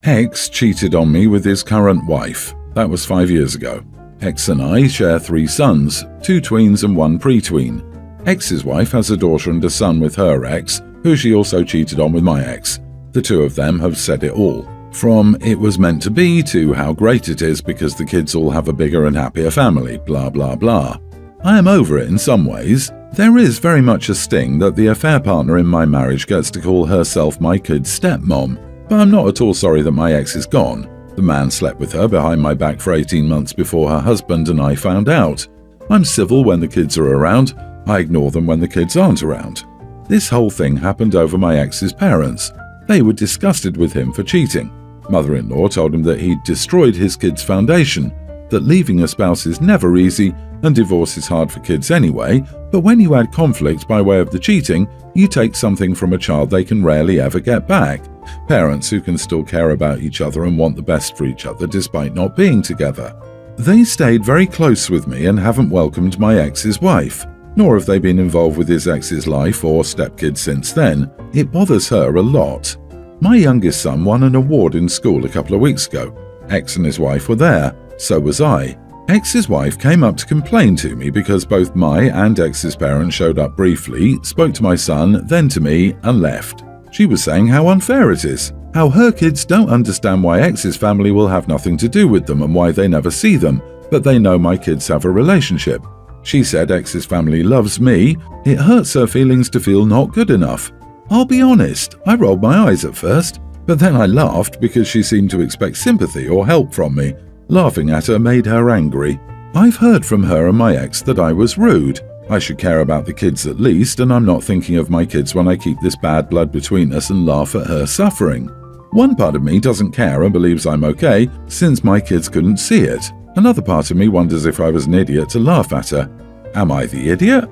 Ex cheated on me with his current wife. That was 5 years ago. Ex and I share 3 sons, 2 tweens and 1 pre-tween. Ex's wife has a daughter and a son with her ex, who she also cheated on with my ex. The 2 of them have said it all. From it was meant to be to how great it is because the kids all have a bigger and happier family, blah blah blah. I am over it in some ways. There is very much a sting that the affair partner in my marriage gets to call herself my kid's stepmom, but I'm not at all sorry that my ex is gone. The man slept with her behind my back for 18 months before her husband and I found out. I'm civil when the kids are around. I ignore them when the kids aren't around. This whole thing happened over my ex's parents. They were disgusted with him for cheating. Mother-in-law told him that he'd destroyed his kids' foundation, that leaving a spouse is never easy and divorce is hard for kids anyway, but when you add conflict by way of the cheating, you take something from a child they can rarely ever get back. Parents who can still care about each other and want the best for each other despite not being together. They stayed very close with me and haven't welcomed my ex's wife, nor have they been involved with his ex's life or stepkids since then. It bothers her a lot. My youngest son won an award in school a couple of weeks ago. Ex and his wife were there, so was I. Ex's wife came up to complain to me because both my and ex's parents showed up briefly, spoke to my son, then to me, and left. She was saying how unfair it is, how her kids don't understand why ex's family will have nothing to do with them and why they never see them, but they know my kids have a relationship. She said ex's family loves me. It hurts her feelings to feel not good enough. I'll be honest, I rolled my eyes at first, but then I laughed because she seemed to expect sympathy or help from me. Laughing at her made her angry. I've heard from her and my ex that I was rude. I should care about the kids at least, and I'm not thinking of my kids when I keep this bad blood between us and laugh at her suffering. One part of me doesn't care and believes I'm okay, since my kids couldn't see it. Another part of me wonders if I was an idiot to laugh at her. Am I the idiot?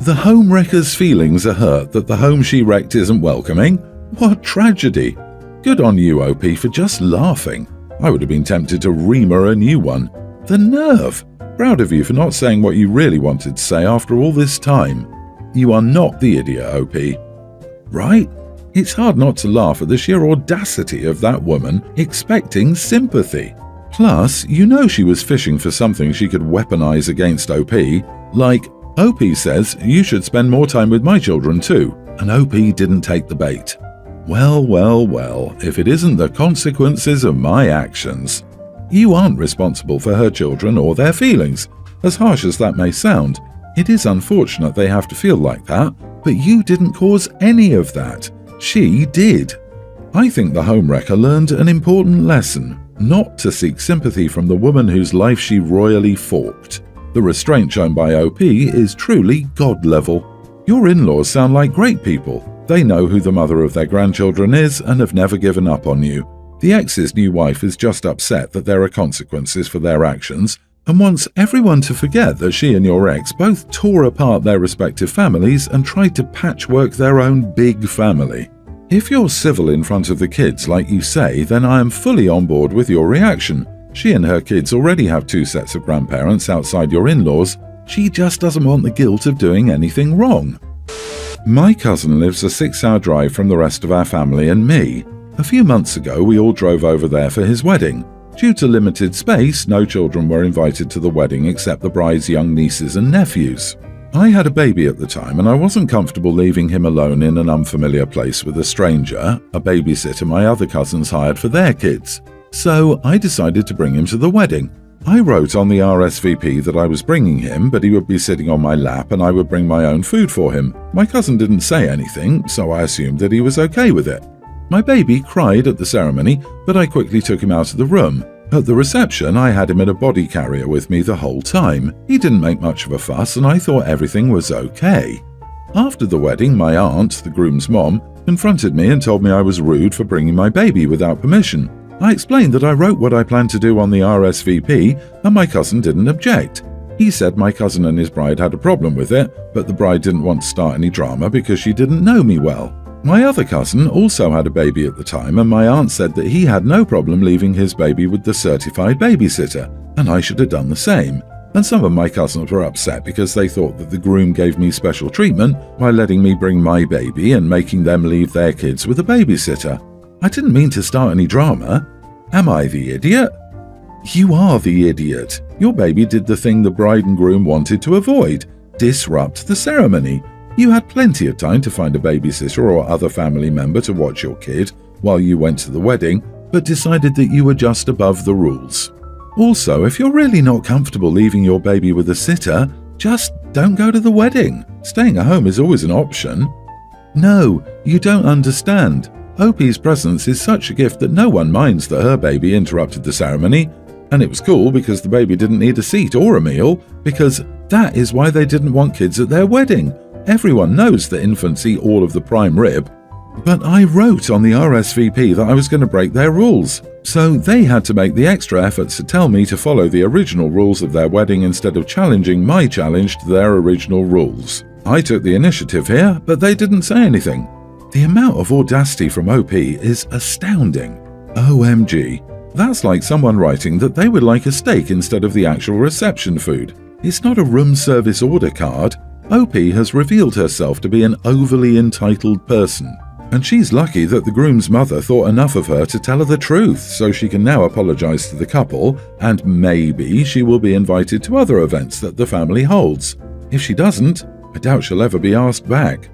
The home wrecker's feelings are hurt that the home she wrecked isn't welcoming? What tragedy! Good on you, OP, for just laughing. I would have been tempted to ream her a new one. The nerve! Proud of you for not saying what you really wanted to say after all this time. You are not the idiot, OP. Right? It's hard not to laugh at the sheer audacity of that woman expecting sympathy. Plus, you know she was fishing for something she could weaponize against OP, like, OP says you should spend more time with my children too, and OP didn't take the bait. Well, well, well, if it isn't the consequences of my actions. You aren't responsible for her children or their feelings. As harsh as that may sound, it is unfortunate they have to feel like that, but you didn't cause any of that. She did. I think the homewrecker learned an important lesson, not to seek sympathy from the woman whose life she royally forked. The restraint shown by OP is truly God level. Your in-laws sound like great people. They know who the mother of their grandchildren is and have never given up on you. The ex's new wife is just upset that there are consequences for their actions and wants everyone to forget that she and your ex both tore apart their respective families and tried to patchwork their own big family. If you're civil in front of the kids like you say, then I am fully on board with your reaction. She and her kids already have 2 sets of grandparents outside your in-laws. She just doesn't want the guilt of doing anything wrong. My cousin lives a 6-hour drive from the rest of our family and me. A few months ago, we all drove over there for his wedding. Due to limited space, no children were invited to the wedding except the bride's young nieces and nephews. I had a baby at the time and I wasn't comfortable leaving him alone in an unfamiliar place with a stranger, a babysitter my other cousins hired for their kids. So I decided to bring him to the wedding. I wrote on the RSVP that I was bringing him, but he would be sitting on my lap and I would bring my own food for him. My cousin didn't say anything, so I assumed that he was okay with it. My baby cried at the ceremony, but I quickly took him out of the room. At the reception, I had him in a body carrier with me the whole time. He didn't make much of a fuss and I thought everything was okay. After the wedding, my aunt, the groom's mom, confronted me and told me I was rude for bringing my baby without permission. I explained that I wrote what I planned to do on the RSVP and my cousin didn't object. He said my cousin and his bride had a problem with it, but the bride didn't want to start any drama because she didn't know me well. My other cousin also had a baby at the time and my aunt said that he had no problem leaving his baby with the certified babysitter, and I should have done the same. And some of my cousins were upset because they thought that the groom gave me special treatment by letting me bring my baby and making them leave their kids with a babysitter. I didn't mean to start any drama. Am I the idiot? You are the idiot. Your baby did the thing the bride and groom wanted to avoid: disrupt the ceremony. You had plenty of time to find a babysitter or other family member to watch your kid while you went to the wedding, but decided that you were just above the rules. Also, if you're really not comfortable leaving your baby with a sitter, just don't go to the wedding. Staying at home is always an option. No, you don't understand. OP's presence is such a gift that no one minds that her baby interrupted the ceremony. And it was cool because the baby didn't need a seat or a meal, because that is why they didn't want kids at their wedding. Everyone knows that infants eat all of the prime rib. But I wrote on the RSVP that I was going to break their rules, so they had to make the extra efforts to tell me to follow the original rules of their wedding instead of challenging my challenge to their original rules. I took the initiative here, but they didn't say anything. The amount of audacity from OP is astounding. OMG. That's like someone writing that they would like a steak instead of the actual reception food. It's not a room service order card. OP has revealed herself to be an overly entitled person. And she's lucky that the groom's mother thought enough of her to tell her the truth, so she can now apologize to the couple, and maybe she will be invited to other events that the family holds. If she doesn't, I doubt she'll ever be asked back.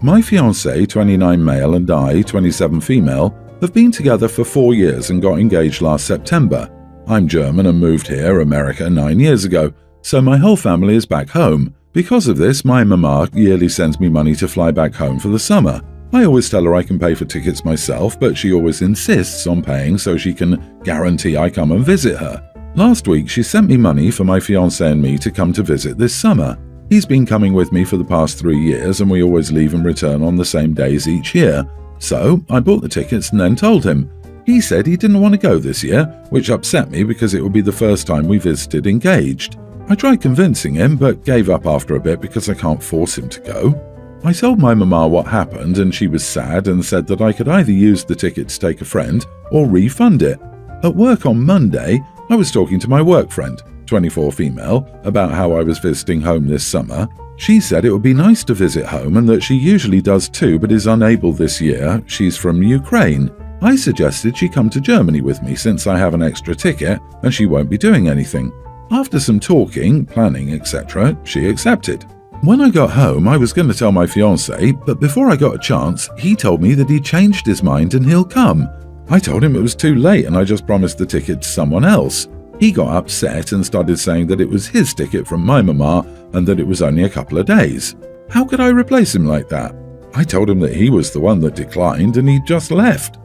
My fiancé, 29 male, and I, 27 female, have been together for 4 years and got engaged last September. I'm German and moved here, America, 9 years ago, so my whole family is back home. Because of this, my mama yearly sends me money to fly back home for the summer. I always tell her I can pay for tickets myself, but she always insists on paying so she can guarantee I come and visit her. Last week, she sent me money for my fiancé and me to come to visit this summer. He's been coming with me for the past 3 years, and we always leave and return on the same days each year. So I bought the tickets and then told him. He said he didn't want to go this year, which upset me because it would be the first time we visited engaged. I tried convincing him, but gave up after a bit because I can't force him to go. I told my mama what happened, and she was sad and said that I could either use the ticket to take a friend or refund it. At work on Monday, I was talking to my work friend, 24 female, about how I was visiting home this summer. She said it would be nice to visit home and that she usually does too but is unable this year. She's from Ukraine. I suggested she come to Germany with me since I have an extra ticket and she won't be doing anything. After some talking, planning, etc., she accepted. When I got home, I was going to tell my fiancé, but before I got a chance, he told me that he changed his mind and he'll come. I told him it was too late and I just promised the ticket to someone else. He got upset and started saying that it was his ticket from my mama and that it was only a couple of days. How could I replace him like that? I told him that he was the one that declined and he'd just left.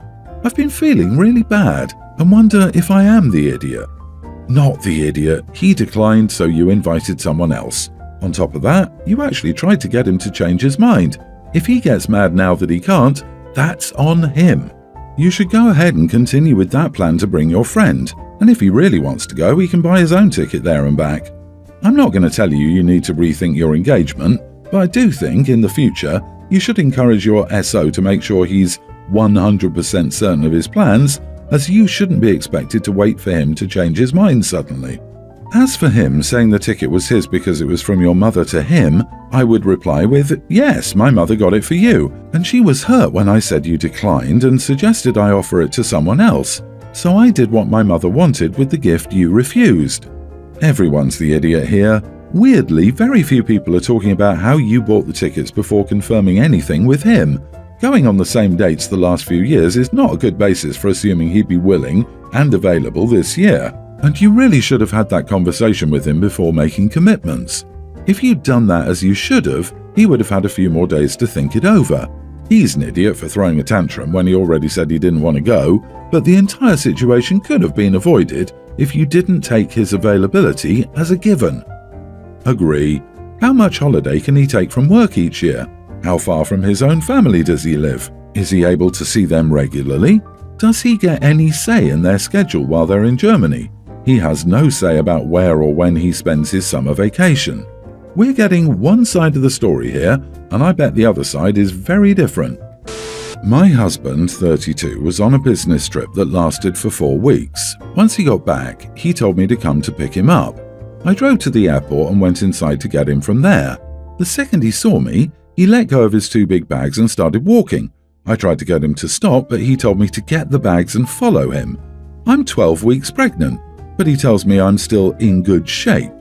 I've been feeling really bad and wonder if I am the idiot. Not the idiot. He declined, so you invited someone else. On top of that, you actually tried to get him to change his mind. If he gets mad now that he can't, that's on him. You should go ahead and continue with that plan to bring your friend, and if he really wants to go, he can buy his own ticket there and back. I'm not going to tell you need to rethink your engagement, but I do think in the future you should encourage your SO to make sure he's 100% certain of his plans, as you shouldn't be expected to wait for him to change his mind suddenly. As for him saying the ticket was his because it was from your mother to him, I would reply with, yes, my mother got it for you, and she was hurt when I said you declined and suggested I offer it to someone else, so I did what my mother wanted with the gift you refused. Everyone's the idiot here. Weirdly, very few people are talking about how you bought the tickets before confirming anything with him. Going on the same dates the last few years is not a good basis for assuming he'd be willing and available this year. And you really should have had that conversation with him before making commitments. If you'd done that as you should have, he would have had a few more days to think it over. He's an idiot for throwing a tantrum when he already said he didn't want to go, but the entire situation could have been avoided if you didn't take his availability as a given. Agree. How much holiday can he take from work each year? How far from his own family does he live? Is he able to see them regularly? Does he get any say in their schedule while they're in Germany? He has no say about where or when he spends his summer vacation. We're getting one side of the story here, and I bet the other side is very different. My husband, 32, was on a business trip that lasted for 4 weeks. Once he got back, he told me to come to pick him up. I drove to the airport and went inside to get him from there. The second he saw me, he let go of his 2 big bags and started walking. I tried to get him to stop, but he told me to get the bags and follow him. I'm 12 weeks pregnant, but he tells me I'm still in good shape.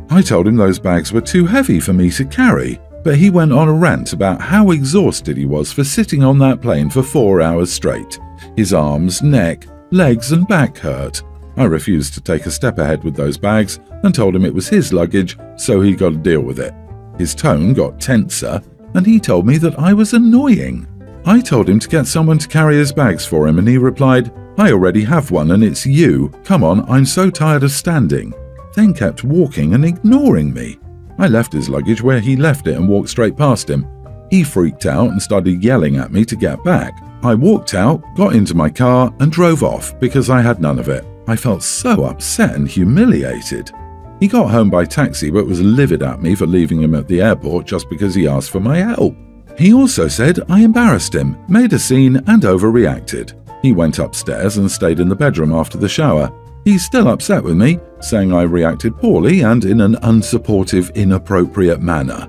I told him those bags were too heavy for me to carry, but he went on a rant about how exhausted he was for sitting on that plane for 4 hours straight. His arms, neck, legs and back hurt. I refused to take a step ahead with those bags and told him it was his luggage, so he got to deal with it. His tone got tenser, and he told me that I was annoying. I told him to get someone to carry his bags for him, and he replied, "I already have one and it's you. Come on, I'm so tired of standing." Then kept walking and ignoring me. I left his luggage where he left it and walked straight past him. He freaked out and started yelling at me to get back. I walked out, got into my car and drove off because I had none of it. I felt so upset and humiliated. He got home by taxi but was livid at me for leaving him at the airport just because he asked for my help. He also said I embarrassed him, made a scene and overreacted. He went upstairs and stayed in the bedroom after the shower. He's still upset with me, saying I reacted poorly and in an unsupportive, inappropriate manner.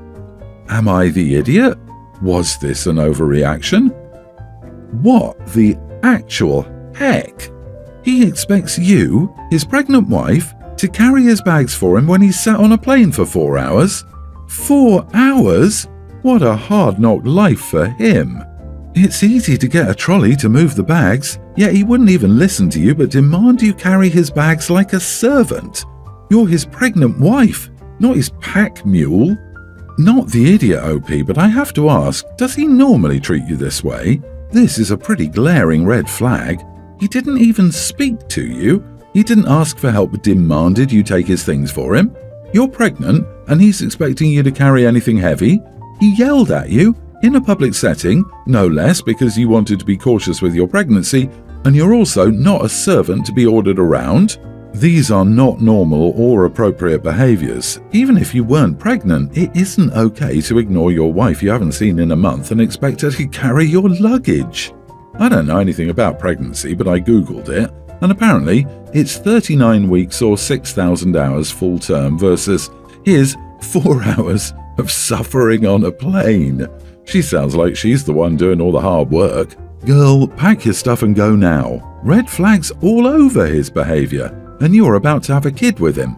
Am I the idiot? Was this an overreaction? What the actual heck? He expects you, his pregnant wife, to carry his bags for him when he's sat on a plane for 4 hours? 4 hours? What a hard-knock life for him. It's easy to get a trolley to move the bags, yet he wouldn't even listen to you but demand you carry his bags like a servant. You're his pregnant wife, not his pack mule. Not the idiot, OP, but I have to ask, does he normally treat you this way? This is a pretty glaring red flag. He didn't even speak to you. He didn't ask for help but demanded you take his things for him. You're pregnant and he's expecting you to carry anything heavy. He yelled at you in a public setting, no less because you wanted to be cautious with your pregnancy, and you're also not a servant to be ordered around. These are not normal or appropriate behaviors. Even if you weren't pregnant, it isn't okay to ignore your wife you haven't seen in a month and expect her to carry your luggage. I don't know anything about pregnancy, but I googled it, and apparently it's 39 weeks or 6,000 hours full term versus his 4 hours of suffering on a plane. She sounds like she's the one doing all the hard work. Girl, pack your stuff and go now. Red flags all over his behavior, and you're about to have a kid with him.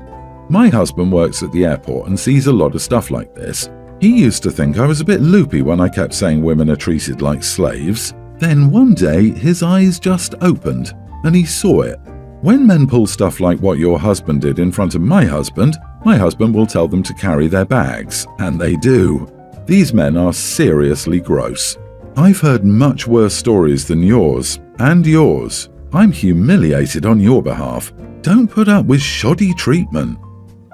My husband works at the airport and sees a lot of stuff like this. He used to think I was a bit loopy when I kept saying women are treated like slaves. Then one day his eyes just opened, and he saw it. When men pull stuff like what your husband did in front of my husband will tell them to carry their bags, and they do. These men are seriously gross. I've heard much worse stories than yours, and yours. I'm humiliated on your behalf. Don't put up with shoddy treatment.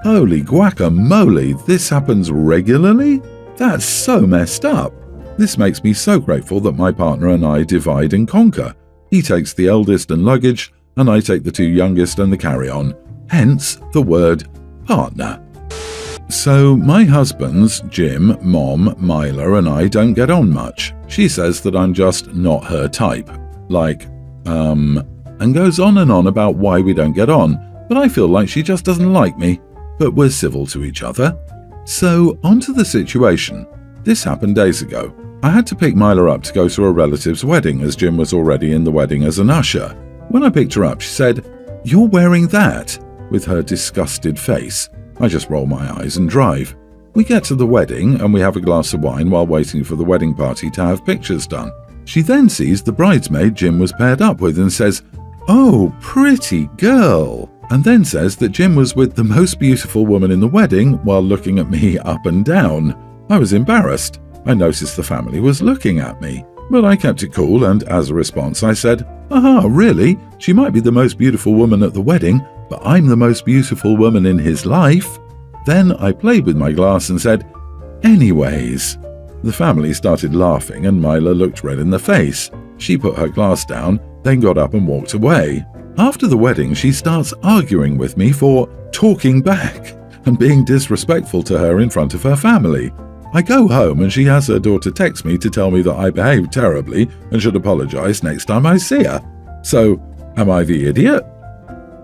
Holy guacamole, this happens regularly? That's so messed up. This makes me so grateful that my partner and I divide and conquer. He takes the eldest and luggage, and I take the 2 youngest and the carry-on. Hence the word partner. So my husband's, Jim, Mom, Mila and I don't get on much. She says that I'm just not her type. And goes on and on about why we don't get on, but I feel like she just doesn't like me, but we're civil to each other. So onto the situation. This happened days ago. I had to pick Mila up to go to a relative's wedding as Jim was already in the wedding as an usher. When I picked her up, she said, "You're wearing that?" with her disgusted face. I just roll my eyes and drive. We get to the wedding and we have a glass of wine while waiting for the wedding party to have pictures done. She then sees the bridesmaid Jim was paired up with and says, "Oh, pretty girl," and then says that Jim was with the most beautiful woman in the wedding while looking at me up and down. I was embarrassed. I noticed the family was looking at me, but I kept it cool and as a response I said, "Aha, really? She might be the most beautiful woman at the wedding, but I'm the most beautiful woman in his life." Then I played with my glass and said, "Anyways." The family started laughing and Mila looked red in the face. She put her glass down, then got up and walked away. After the wedding, she starts arguing with me for talking back and being disrespectful to her in front of her family. I go home and she has her daughter text me to tell me that I behaved terribly and should apologize next time I see her. So, am I the idiot?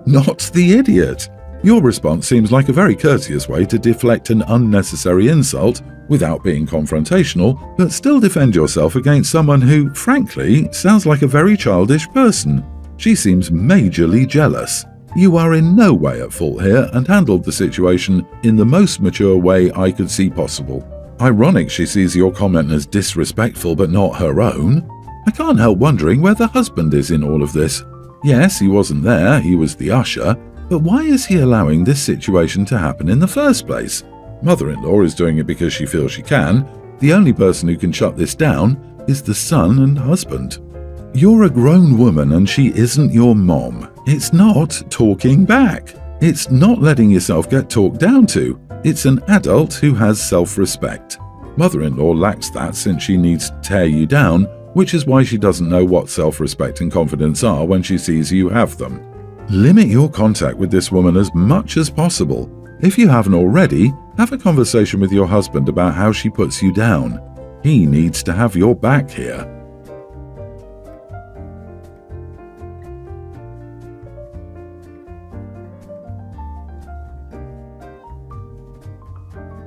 Not the idiot. Your response seems like a very courteous way to deflect an unnecessary insult without being confrontational, but still defend yourself against someone who, frankly, sounds like a very childish person. She seems majorly jealous. You are in no way at fault here and handled the situation in the most mature way I could see possible. Ironic she sees your comment as disrespectful but not her own. I can't help wondering where the husband is in all of this. Yes, he wasn't there, he was the usher, but why is he allowing this situation to happen in the first place? Mother-in-law is doing it because she feels she can. The only person who can shut this down is the son and husband. You're a grown woman and she isn't your mom. It's not talking back. It's not letting yourself get talked down to. It's an adult who has self-respect. Mother-in-law lacks that since she needs to tear you down, which is why she doesn't know what self-respect and confidence are when she sees you have them. Limit your contact with this woman as much as possible. If you haven't already, have a conversation with your husband about how she puts you down. He needs to have your back here.